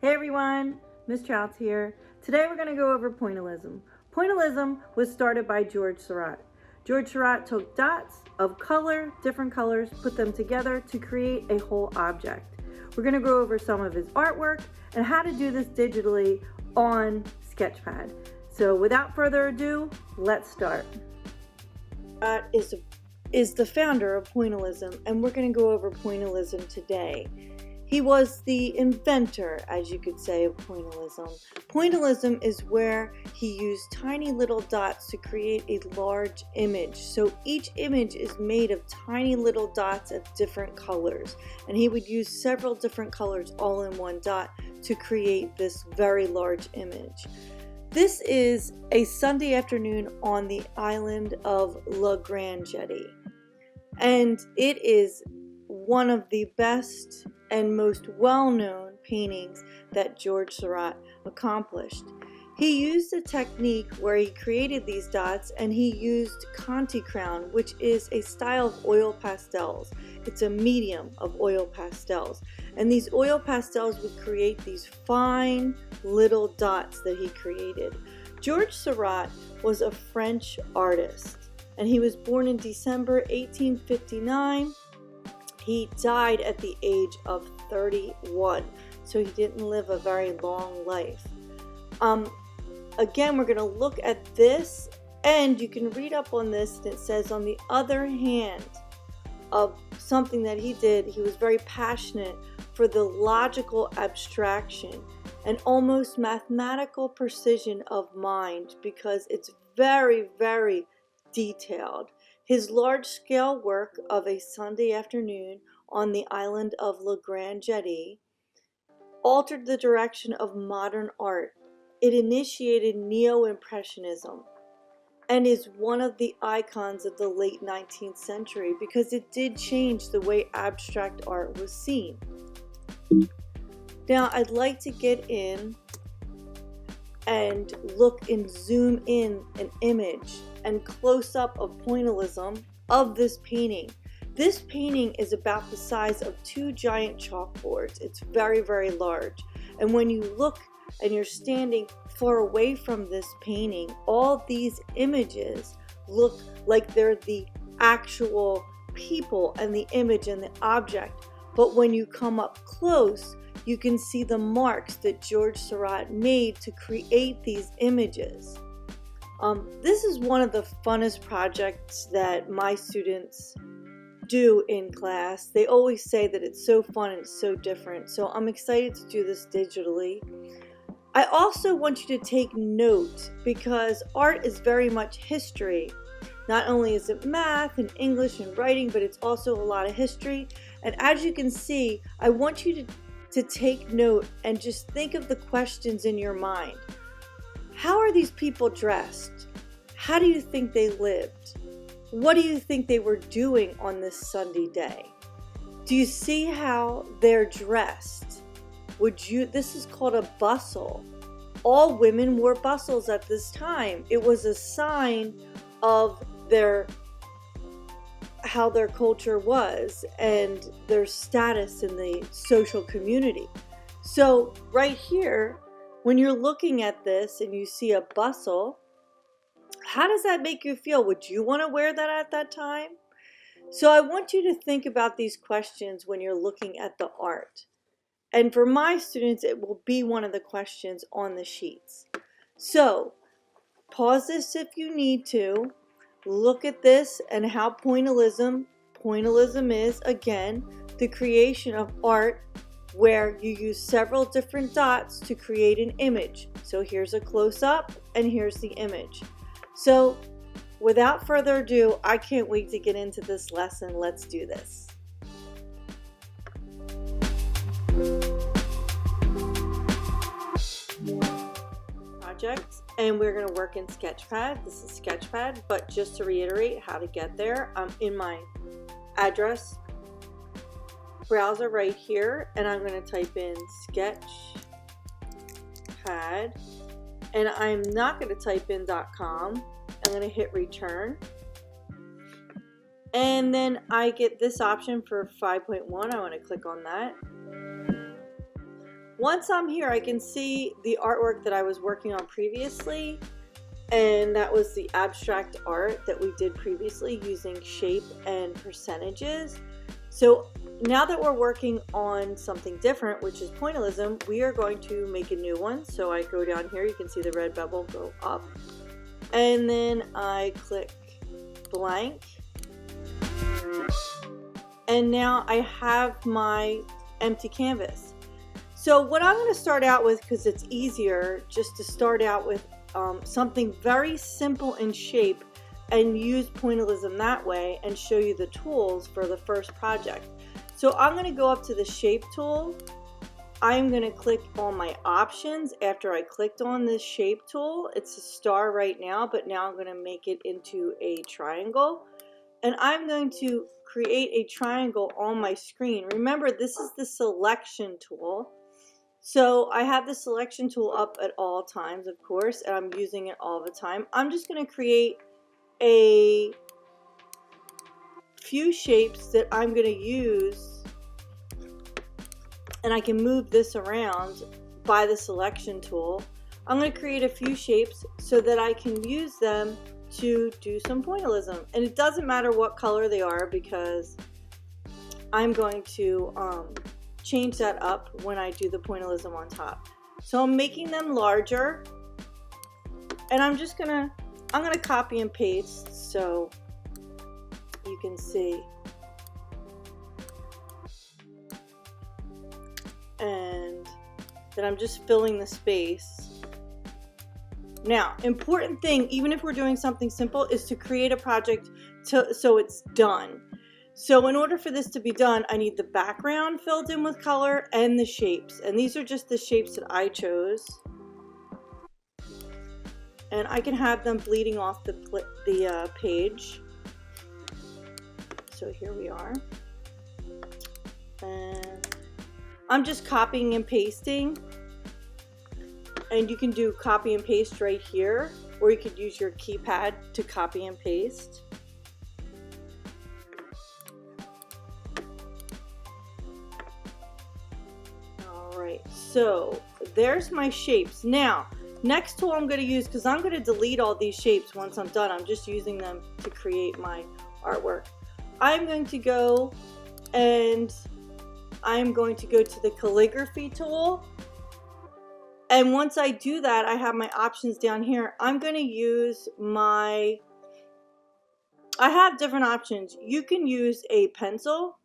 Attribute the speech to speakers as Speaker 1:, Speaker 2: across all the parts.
Speaker 1: Hey everyone, Miss Trautz here. Today we're going to go over pointillism. Pointillism was started by George Seurat. George Seurat took dots of color, different colors, put them together to create a whole object. We're going to go over some of his artwork and how to do this digitally on Sketchpad. So without further ado, let's start. Seurat is the founder of pointillism, and we're going to go over pointillism today. He was the inventor, as you could say, of pointillism. Pointillism is where he used tiny little dots to create a large image. So each image is made of tiny little dots of different colors. And he would use several different colors all in one dot to create this very large image. This is a Sunday afternoon on the island of La Grande Jetty. And it is one of the best and most well-known paintings that George Seurat accomplished. He used a technique where he created these dots, and he used Conti crown, which is a style of oil pastels. It's a medium of oil pastels, and these oil pastels would create these fine little dots that he created. George Seurat was a French artist, and he was born in December 1859. He died at the age of 31, so he didn't live a very long life. Again, we're going to look at this, and you can read up on this, and it says on the other hand of something that he did, he was very passionate for the logical abstraction and almost mathematical precision of mind, because it's very, very detailed. His large-scale work of a Sunday afternoon on the island of La Grande Jetty altered the direction of modern art. It initiated Neo-Impressionism and is one of the icons of the late 19th century because it did change the way abstract art was seen. Now, I'd like to get in and look and zoom in an image and close up of pointillism of this painting. This painting is about the size of 2 giant chalkboards. It's very, very large. And when you look and you're standing far away from this painting, all these images look like they're the actual people and the image and the object. But when you come up close, you can see the marks that George Seurat made to create these images. This is one of the funnest projects that my students do in class. They always say that it's so fun and it's so different. So I'm excited to do this digitally. I also want you to take note, because art is very much history. Not only is it math and English and writing, but it's also a lot of history. And as you can see, I want you to take note and just think of the questions in your mind. How are these people dressed? How do you think they lived? What do you think they were doing on this Sunday day? Do you see how they're dressed? This is called a bustle. All women wore bustles at this time. It was a sign of how their culture was and their status in the social community. So right here, when you're looking at this and you see a bustle, how does that make you feel? Would you want to wear that at that time? So I want you to think about these questions when you're looking at the art. And for my students, it will be one of the questions on the sheets. So pause this if you need to. Look at this and how pointillism is, again, the creation of art where you use several different dots to create an image. So here's a close-up and here's the image. So without further ado, I can't wait to get into this lesson. Let's do this. Projects, and we're going to work in Sketchpad. This is Sketchpad, but just to reiterate how to get there, I'm in my address browser right here, and I'm going to type in Sketchpad, and I'm not going to type in .com. I'm going to hit return, and then I get this option for 5.1. I want to click on that. Once I'm here, I can see the artwork that I was working on previously, and that was the abstract art that we did previously using shape and percentages. So now that we're working on something different, which is pointillism, we are going to make a new one. So I go down here, you can see the red bubble go up, and then I click blank, and now I have my empty canvas. So what I'm going to start out with, because it's easier just to start out with something very simple in shape and use pointillism that way and show you the tools for the first project. So I'm going to go up to the shape tool. I'm going to click on my options after I clicked on this shape tool. It's a star right now, but now I'm going to make it into a triangle. And I'm going to create a triangle on my screen. Remember, this is the selection tool. So I have the selection tool up at all times, of course, and I'm using it all the time. I'm just going to create a few shapes that I'm going to use, and I can move this around by the selection tool. I'm going to create a few shapes so that I can use them to do some pointillism. And it doesn't matter what color they are, because I'm going to change that up when I do the pointillism on top. So I'm making them larger, and I'm gonna copy and paste so you can see. And then I'm just filling the space. Now, important thing, even if we're doing something simple, is to create a project so it's done. So in order for this to be done, I need the background filled in with color and the shapes. And these are just the shapes that I chose. And I can have them bleeding off the page. So here we are. And I'm just copying and pasting. And you can do copy and paste right here, or you could use your keypad to copy and paste. So there's my shapes. Now, next tool I'm going to use, because I'm going to delete all these shapes once I'm done. I'm just using them to create my artwork. I'm going to go and I'm going to go to the calligraphy tool. And once I do that, I have my options down here. I'm going to use I have different options. You can use a pencil,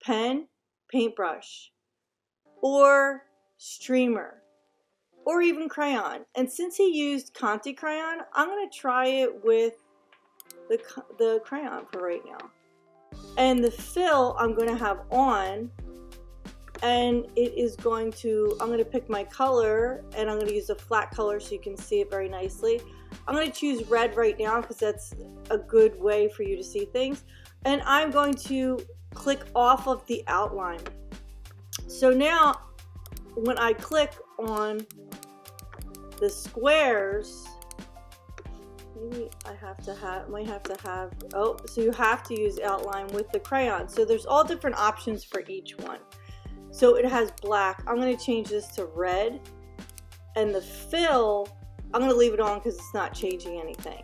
Speaker 1: pen, paintbrush, or streamer, or even crayon. And since he used Conte crayon, I'm going to try it with the crayon for right now. And the fill I'm going to have on, and it is going to, I'm going to pick my color, and I'm going to use a flat color so you can see it very nicely. I'm going to choose red right now because that's a good way for you to see things. And I'm going to click off of the outline. So now when I click on the squares, maybe I might have to have, oh, so you have to use outline with the crayon. So there's all different options for each one. So it has black. I'm going to change this to red. And the fill, I'm going to leave it on because it's not changing anything.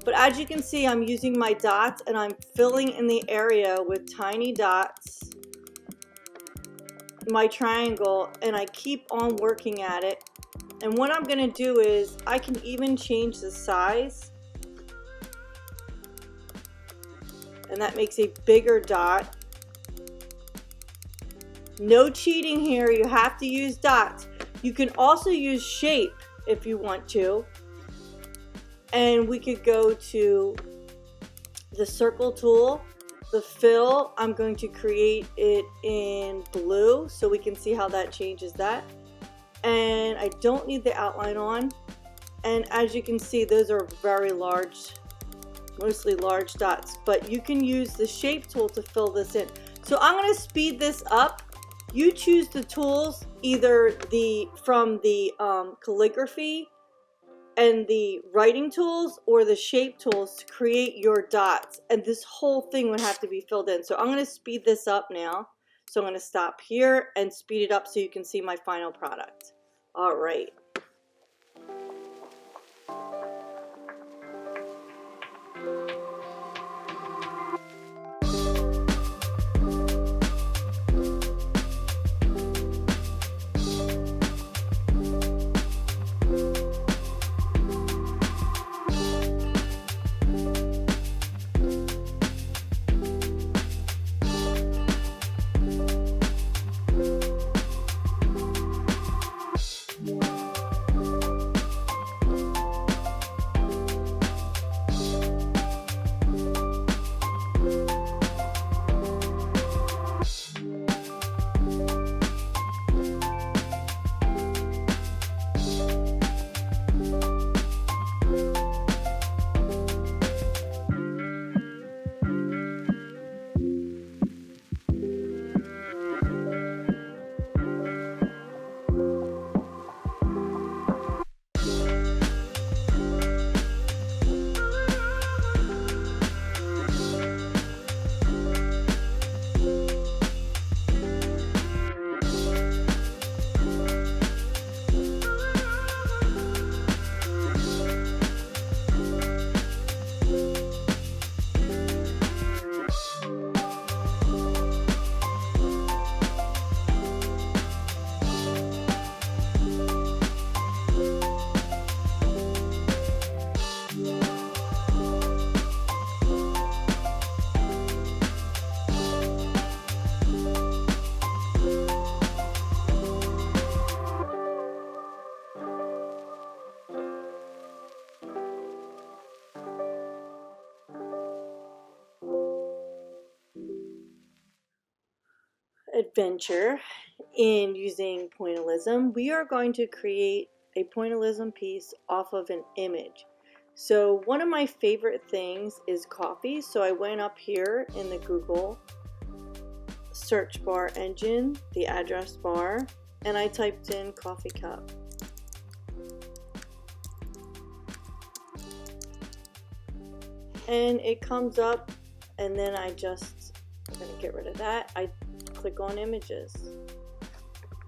Speaker 1: But as you can see, I'm using my dots and I'm filling in the area with tiny dots, my triangle, and I keep on working at it. And what I'm going to do is I can even change the size, and that makes a bigger dot. No cheating here, you have to use dots. You can also use shape if you want to, and we could go to the circle tool. The fill, I'm going to create it in blue so we can see how that changes that. And I don't need the outline on. And as you can see, those are very large, mostly large dots. But you can use the shape tool to fill this in. So I'm going to speed this up. You choose the tools, either from the calligraphy and the writing tools or the shape tools to create your dots, and this whole thing would have to be filled in. So I'm going to speed this up now So I'm going to stop here and speed it up so you can see my final product. All right. Adventure in using pointillism, we are going to create a pointillism piece off of an image. So one of my favorite things is coffee, so I went up here in the Google search bar engine, the address bar, and I typed in coffee cup. And it comes up, and then I'm going to get rid of that. I click on images.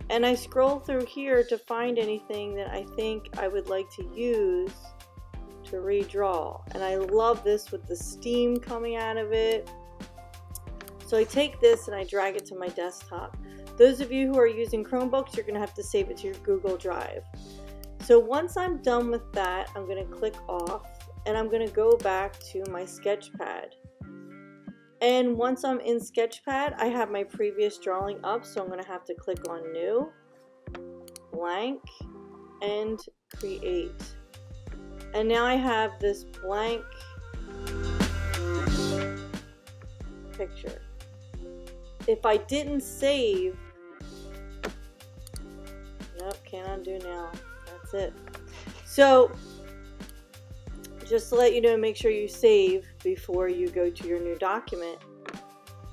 Speaker 1: And I scroll through here to find anything that I think I would like to use to redraw. And I love this with the steam coming out of it. So I take this and I drag it to my desktop. Those of you who are using Chromebooks, you're going to have to save it to your Google Drive. So once I'm done with that, I'm going to click off and I'm going to go back to my Sketchpad. And once I'm in Sketchpad, I have my previous drawing up, so I'm going to have to click on New, Blank, and Create. And now I have this blank picture. If I didn't save, nope, can't undo now. That's it. So, just to let you know, make sure you save before you go to your new document.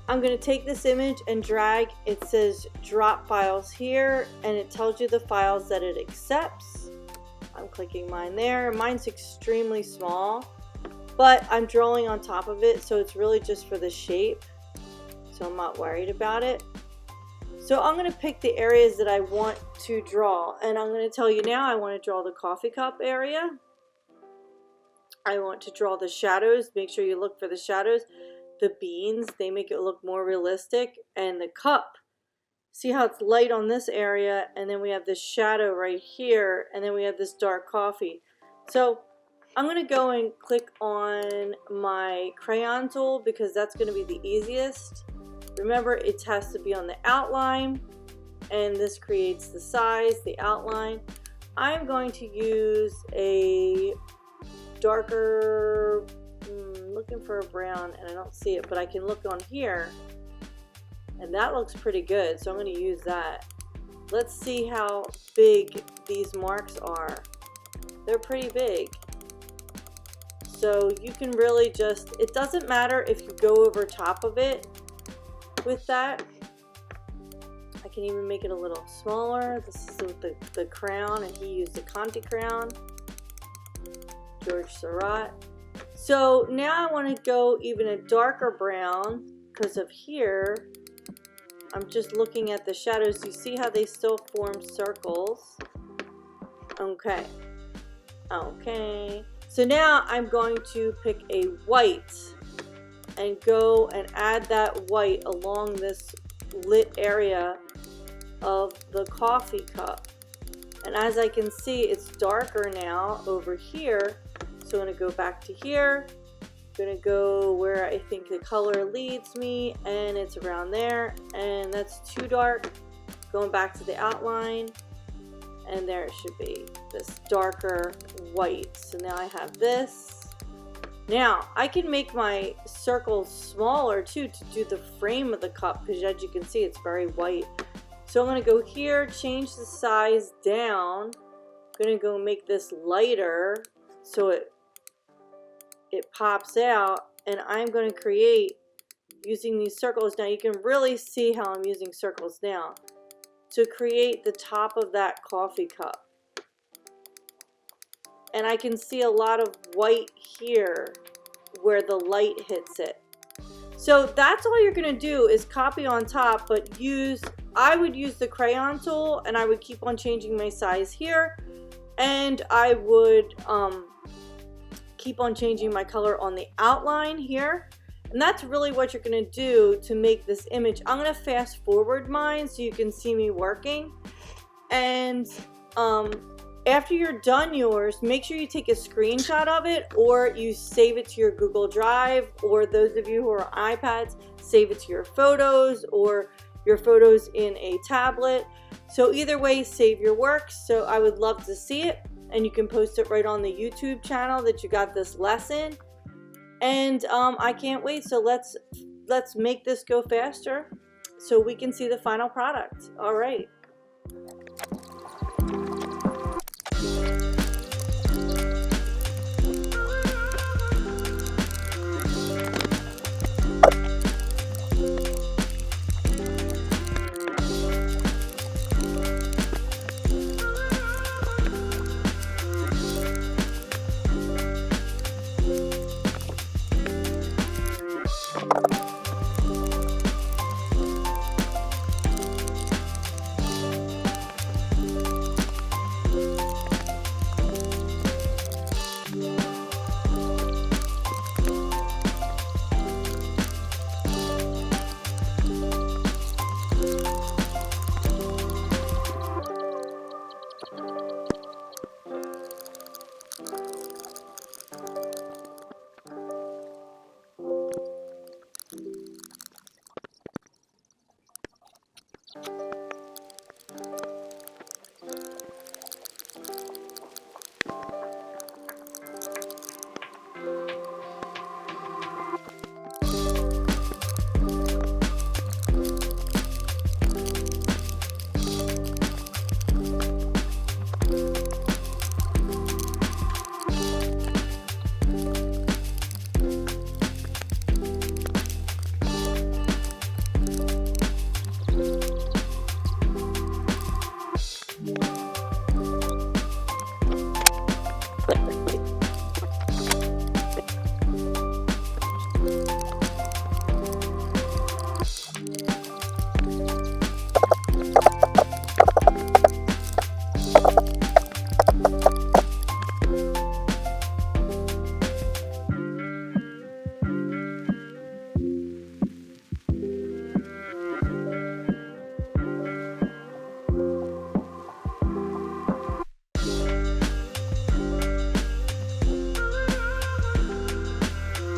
Speaker 1: I'm going to take this image and drag. It says drop files here, and it tells you the files that it accepts. I'm clicking mine there. Mine's extremely small, but I'm drawing on top of it, so it's really just for the shape, so I'm not worried about it. So I'm going to pick the areas that I want to draw, and I'm going to tell you now I want to draw the coffee cup area. I want to draw the shadows. Make sure you look for the shadows. The beans, they make it look more realistic. And the cup, see how it's light on this area, and then we have this shadow right here, and then we have this dark coffee. So I'm going to go and click on my crayon tool because that's going to be the easiest. Remember, it has to be on the outline, and this creates the size, the outline. I'm going to use a darker, looking for a brown, and I don't see it, but I can look on here, and that looks pretty good, so I'm going to use that. Let's see how big these marks are. They're pretty big. So you can really just, it doesn't matter if you go over top of it with that. I can even make it a little smaller. This is with the crown, and he used a Conti crown. George Seurat. So now I want to go even a darker brown because of here. I'm just looking at the shadows. You see how they still form circles? Okay. Okay. So now I'm going to pick a white and go and add that white along this lit area of the coffee cup. And as I can see, it's darker now over here. So I'm going to go back to here. I'm going to go where I think the color leads me, and it's around there. And that's too dark. Going back to the outline, and there it should be, this darker white. So now I have this. Now I can make my circles smaller too to do the frame of the cup, because as you can see, it's very white. So I'm going to go here, change the size down. I'm going to go make this lighter so it pops out, and I'm going to create using these circles. Now you can really see how I'm using circles now to create the top of that coffee cup. And I can see a lot of white here where the light hits it. So that's all you're going to do is copy on top, but I would use the crayon tool, and I would keep on changing my size here, and I would keep on changing my color on the outline here. And that's really what you're going to do to make this image. I'm going to fast forward mine so you can see me working. And after you're done yours, make sure you take a screenshot of it, or you save it to your Google Drive, or those of you who are on iPads, save it to your photos or your photos in a tablet. So either way, save your work. So I would love to see it, and you can post it right on the YouTube channel that you got this lesson. And I can't wait. So let's make this go faster so we can see the final product. All right.